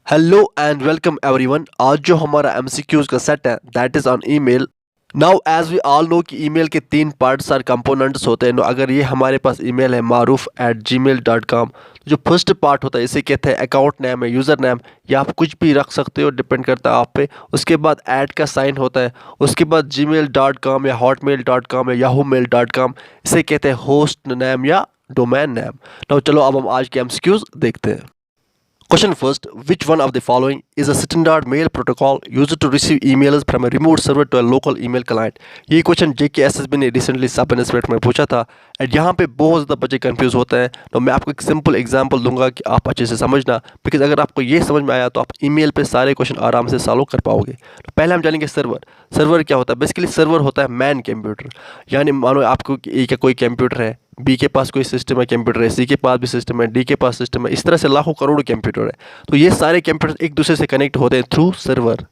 Hello and welcome everyone. आज जो हमारा एमसीक्यूज का सेट है that is on email. Now as we all know कि ईमेल के तीन पार्ट्स और कंपोनेंट्स होते हैं। अगर ये हमारे पास ईमेल है maruf@gmail.com, जो फर्स्ट पार्ट होता है इसे कहते हैं अकाउंट नेम है, यूज़र नेम, या आप कुछ भी रख सकते हो, डिपेंड करता है आप पे। उसके बाद ऐड का साइन होता है। उसके बाद gmail.com या hotmail.com या yahoomail.com, इसे कहते हैं होस्ट नेम या डोमेन नेम। नाउ चलो अब हम आज के एमसीक्यूज देखते हैं। Question first, which one of the following is a standard mail protocol used to receive emails from a remote server to a local email client? ये question JKSSB ने recently सब इंस्पेक्ट में पूछा था एंड यहाँ पे बहुत ज़्यादा बच्चे कंफ्यूज होते हैं। तो मैं आपको एक सिंपल एग्जांपल दूंगा कि आप अच्छे से समझना, बिकॉज अगर आपको ये समझ में आया तो आप ईमेल पे सारे क्वेश्चन आराम से सॉल्व कर पाओगे। तो पहले हम जानेंगे सर्वर। सर्वर क्या होता है? बेसिकली सर्वर होता है मैन कंप्यूटर, यानी मानो आपको ए का कोई कंप्यूटर है, बी के पास कोई सिस्टम है, कंप्यूटर है, सी के पास भी सिस्टम है, डी के पास सिस्टम है, इस तरह से लाखों करोड़ों कंप्यूटर है। तो ये सारे कंप्यूटर एक दूसरे से कनेक्ट होते हैं थ्रू सर्वर।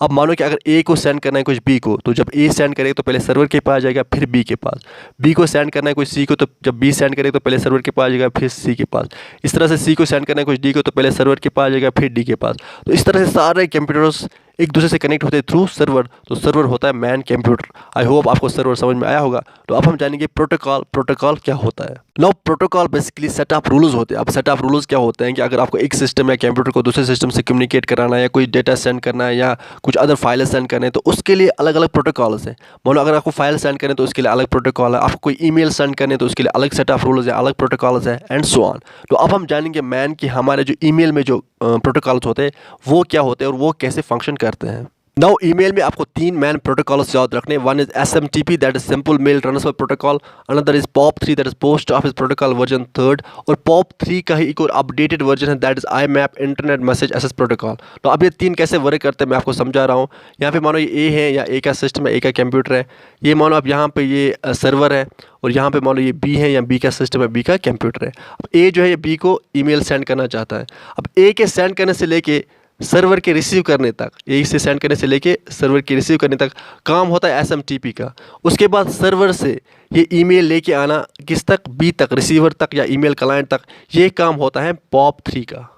अब मानो कि अगर ए को सेंड करना है कुछ बी को, तो जब ए सेंड करेगा तो पहले सर्वर के पास जाएगा फिर बी के पास। बी को सेंड करना है कुछ सी को, तो जब बी सेंड करेगा तो पहले सर्वर के पास जाएगा फिर सी के पास। इस तरह से सी को सेंड करना है कुछ डी को, तो पहले सर्वर के पास जाएगा फिर डी के पास। तो इस तरह से सारे कंप्यूटर्स एक दूसरे से कनेक्ट होते हैं थ्रू सर्वर। तो सर्वर होता है मैन कंप्यूटर। आई होप आपको सर्वर समझ में आया होगा। तो अब हम जानेंगे प्रोटोकॉल। प्रोटोकॉल क्या होता है? Now protocol basically set of rules होते हैं। अब सेट ऑफ रूल्स क्या होते हैं कि अगर आपको एक सिस्टम या कंप्यूटर को दूसरे सिस्टम से कम्युनिकेट कराना है, या कोई डेटा सेंड करना है, या कुछ अदर फाइल सेंड करने हैं, तो उसके लिए अलग अलग प्रोटोकॉल्स हैं। मानो अगर आपको फाइल सेंड करें तो उसके लिए अलग प्रोटोकॉल है, आपको कोई ईमेल सेंड करने तो उसके लिए अलग सेट ऑफ रूल्स है, अलग प्रोटोकॉल्स है एंड सो ऑन। तो अब हम जानेंगे मैन कि हमारे जो ईमेल में जो प्रोटोकॉल्स होते हैं वो क्या होते हैं और वो कैसे फंक्शन करते हैं। नाउ ईमेल में आपको तीन मैन प्रोटोकॉल्स याद रखने। One is SMTP, that is simple mail transfer protocol. Another is POP3, that is post office protocol version 3, और POP3 का ही एक और अपडेटेड वर्जन है, that is IMAP, internet message access protocol. तो अब ये तीन कैसे वर्क करते हैं मैं आपको समझा रहा हूँ। यहाँ पे मानो ये ए है, या ए का सिस्टम है, ए का कंप्यूटर है। ये मानो अब यहाँ पे ये सर्वर है, और यहाँ पे मानो ये बी है, या बी का सिस्टम है, बी का कंप्यूटर है। अब ए जो है ये बी को ईमेल सेंड करना चाहता है। अब ए के सेंड करने से लेके सर्वर के रिसीव करने तक, ए से सेंड करने से लेके सर्वर के रिसीव करने तक काम होता है SMTP का। उसके बाद सर्वर से ये ईमेल लेके आना किस तक? बी तक, रिसीवर तक या ईमेल क्लाइंट तक, ये काम होता है POP3 का।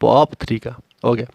POP3 का ओके।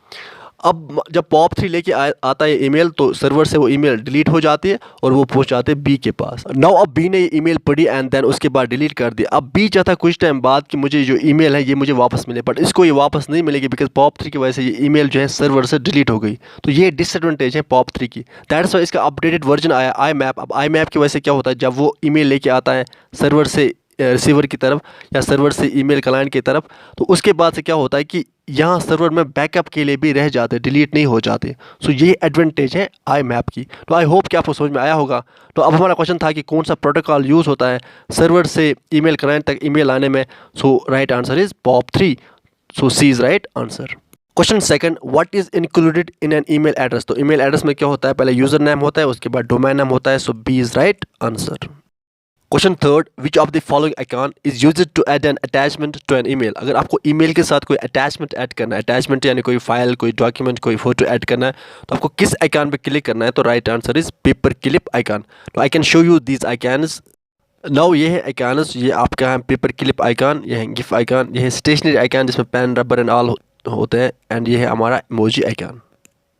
अब जब POP3 लेके आता है ईमेल, तो सर्वर से वो ईमेल डिलीट हो जाती है और वो पहुंच जाते हैं बी के पास। नाउ अब बी ने ये ईमेल पढ़ी एंड देन उसके बाद डिलीट कर दिया। अब बी चाहता कुछ टाइम बाद कि मुझे जो ईमेल है ये मुझे वापस मिले, बट इसको ये वापस नहीं मिलेगी बिकॉज POP3 की वजह से ये ईमेल जो है सर्वर से डिलीट हो गई। तो ये डिसएडवांटेज है POP3 की। दैट्स वाई इसका अपडेटेड वर्जन आया IMAP। अब IMAP की वजह से क्या होता है, जब वो ईमेल लेके आता है सर्वर से रिसीवर की तरफ या सर्वर से ईमेल क्लाइंट की तरफ, तो उसके बाद से क्या होता है कि यहाँ सर्वर में बैकअप के लिए भी रह जाते, डिलीट नहीं हो जाते। सो ये एडवांटेज है IMAP की। तो आई होप कि आपको समझ में आया होगा। तो अब हमारा क्वेश्चन था कि कौन सा प्रोटोकॉल यूज़ होता है सर्वर से ईमेल क्लाइंट तक ईमेल आने में। So right answer is POP3। So C is right answer. Question second, what is included in an email address? तो ईमेल एड्रेस में क्या होता है? पहले यूजर नेम होता है, उसके बाद डोमेन नेम होता है। So B is right answer. Question third, which of the following icon is used to add an attachment to an email? अगर आपको ईमेल के साथ कोई अटैचमेंट ऐड करना है, अटैचमेंट यानी कोई फाइल, कोई डॉक्यूमेंट, कोई फोटो ऐड करना है, तो आपको किस आइकॉन पे क्लिक करना है? तो right answer is paper clip icon. तो I can show you these icons. Now ये है आइकॉन्स, ये आपका है पेपर क्लिप आइकॉन, ये है गिफ आइकॉन, ये है स्टेशनरी आइकॉन जिसमें पेन, रबर एंड ऑल होते हैं, एंड ये है हमारा emoji icon.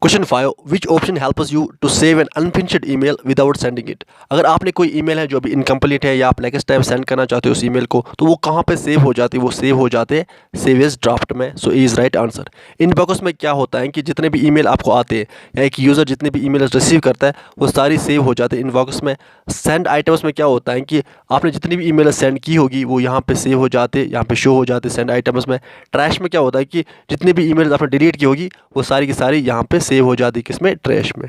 Question 5, which option helps you to save an unfinished email without sending it? अगर आपने कोई ईमेल है जो अभी इनकम्प्लीट है, या आप नेक्स्ट टाइम सेंड करना चाहते हो उस ईमेल को, तो वो कहाँ पे सेव हो जाती है? वो सेव हो जाते हैं सेव एज ड्राफ्ट में। So is right answer. Inbox में क्या होता है कि जितने भी ईमेल आपको आते हैं, या एक यूज़र जितने भी ईमेल रिसीव करता है, वो सारी सेव हो जाते हैं इनबॉक्स में। सेंड आइटम्स में क्या होता है कि आपने जितनी भी ईमेल सेंड की होगी वो यहाँ पे सेव हो जाते, यहाँ पे शो हो जाते सेंड आइटम्स में। ट्रैश में क्या होता है कि जितनी भी ईमेल आपने डिलीट की होगी वो सारी की सारी यहाँ पे सेव हो जाती, किसमें? ट्रैश में।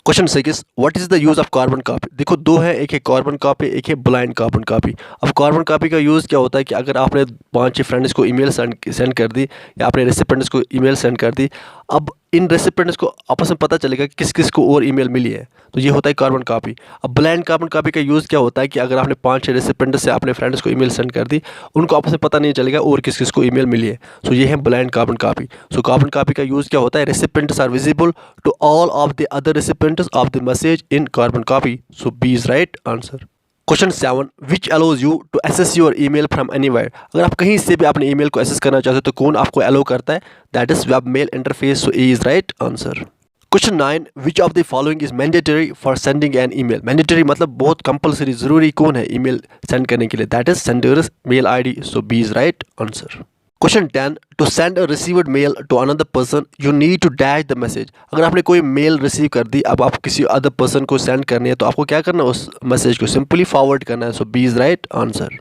Question 6, what is the use of carbon copy? देखो दो है, एक है कार्बन कॉपी, एक है ब्लाइंड कार्बन कॉपी। अब कार्बन कॉपी का यूज़ क्या होता है कि अगर आपने 5-6 फ्रेंड्स को ईमेल सेंड कर दी, या आपने रेसिपेंट्स को ईमेल सेंड कर दी, अब इन रेसिपेंट्स को आपस में पता चलेगा कि किस किस को और ईमेल मिली है, तो ये होता है कार्बन कॉपी। अब ब्लाइंड कार्बन कॉपी का यूज़ क्या होता है कि अगर आपने 5-6 रेसिपेंट्स से अपने फ्रेंड्स को ईमेल सेंड कर दी, उनको आपस में पता नहीं चलेगा और किस किस को ईमेल मिली है। सो ये है blind carbon copy. So carbon copy का यूज़ क्या होता है? Recipients are visible to all of the other recipients of the message in carbon copy. So B is right answer. Question 7 which allows you to access your email from anywhere. अगर आप कहीं से भी अपने email को access करना चाहते हो तो कौन आपको अलाउ करता है? That is web mail interface, so A is right answer. Question 9 which of the following is mandatory for sending an email. Mandatory मतलब बहुत कंपलसरी, जरूरी कौन है ईमेल सेंड करने के लिए? That is sender's mail ID, so B is right answer. Question 10 to send a received mail to another person you need to dash the message. अगर आपने कोई मेल रिसीव कर दी, अब आप किसी अदर पर्सन को सेंड करनी है तो आपको क्या करना है? उस मैसेज को सिंपली फॉरवर्ड करना है, so B is right answer.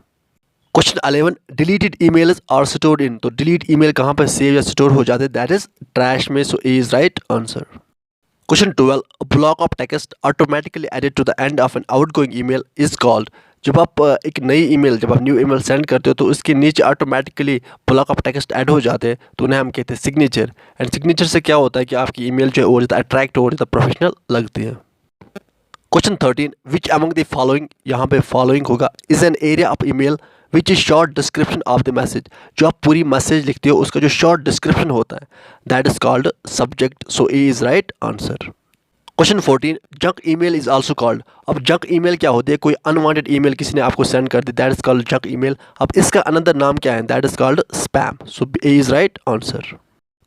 Question 11 deleted emails are stored in. तो डिलीट ईमेल कहाँ पर सेव या स्टोर हो जाते हैं? दैट इज ट्रैश में, so A is right answer. Question 12 block of text automatically added to the end of an outgoing email is called. जब आप एक नई ईमेल, जब आप न्यू ईमेल सेंड करते हो तो उसके नीचे automatically block of text add हो जाते हैं, तो उन्हें हम कहते हैं सिग्नेचर। एंड सिग्नेचर से क्या होता है कि आपकी ईमेल जो है और ज़्यादा अट्रैक्ट हो, ज़्यादा प्रोफेशनल लगती है। Question 13 which among the following, यहाँ पे फॉलोइंग होगा, is an area of email which is short description of the message. जो आप पूरी मैसेज लिखते हो उसका जो शॉर्ट डिस्क्रिप्शन होता है that is called subject, so A is right answer. Question 14 junk email is also called. अब जंक ईमेल क्या होती है? कोई अनवांटेड ईमेल किसी ने आपको सेंड कर दी, that is called junk email. अब इसका अनदर नाम क्या है? That is called spam, so A is right answer.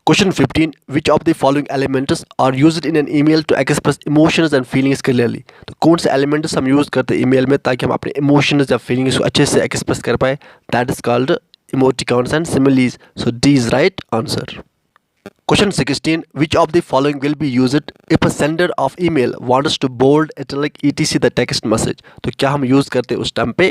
Question 15 which of the following elements are used in an email to express emotions and feelings clearly. तो कौन से elements हम use करते हैं ईमेल में ताकि हम अपने इमोशंस या फीलिंग्स को अच्छे से एक्सप्रेस कर पाए? That is called emoticons and similes, so D is right answer. Question 16 which of the following will be used if a sender of email wants to bold italic etc the text message। तो क्या हम use करते हैं उस time पे?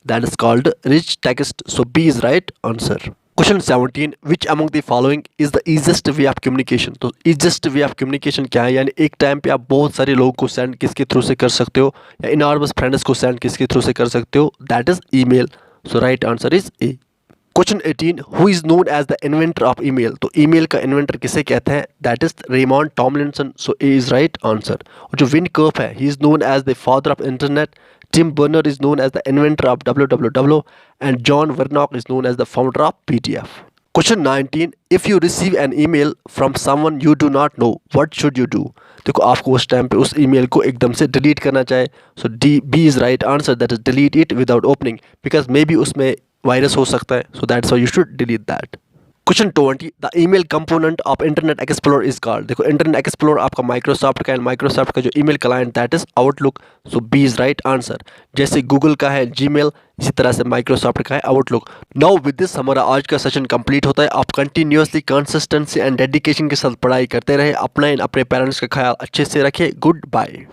That is called rich text, so B is right answer. Question 17 which among the following is the easiest way of communication. तो easiest way of communication क्या है? यानी एक टाइम पे आप बहुत सारे लोगों को सेंड किसके थ्रू से कर सकते हो, या इनॉर्मस फ्रेंड्स को सेंड किसके थ्रू से कर सकते हो? That is email, so right answer is A. Question 18 who is known as the inventor of email. तो ईमेल का इन्वेंटर किसे कहते हैं? That is Raymond Tomlinson, so A is right answer. और जो विन कर्फ है, he is known as the father of internet. Tim Berner is known as the inventor of www and John Warnock is known as the founder of PDF। Question 19 if you receive an email from someone you do not know what should you do. देखो आपको उस time पे उस email को एकदम से delete करना चाहे, so D B is right answer, that is delete it without opening, because may be उसमें वायरस हो सकता है, so that's why you should delete that. Question 20 the email component of Internet Explorer is called. देखो Internet Explorer आपका Microsoft का, and Microsoft का जो email client that is Outlook, so B is right answer. जैसे Google का है Gmail, इसी तरह से माइक्रोसॉफ्ट का है आउटलुक। नाउ विद दिस हमारा आज का सेशन कंप्लीट होता है। आप कंटिन्यूसली कंसिस्टेंसी एंड डेडिकेशन के साथ पढ़ाई करते रहे, अपना इन अपने पेरेंट्स का ख्याल अच्छे से रखें। Good bye.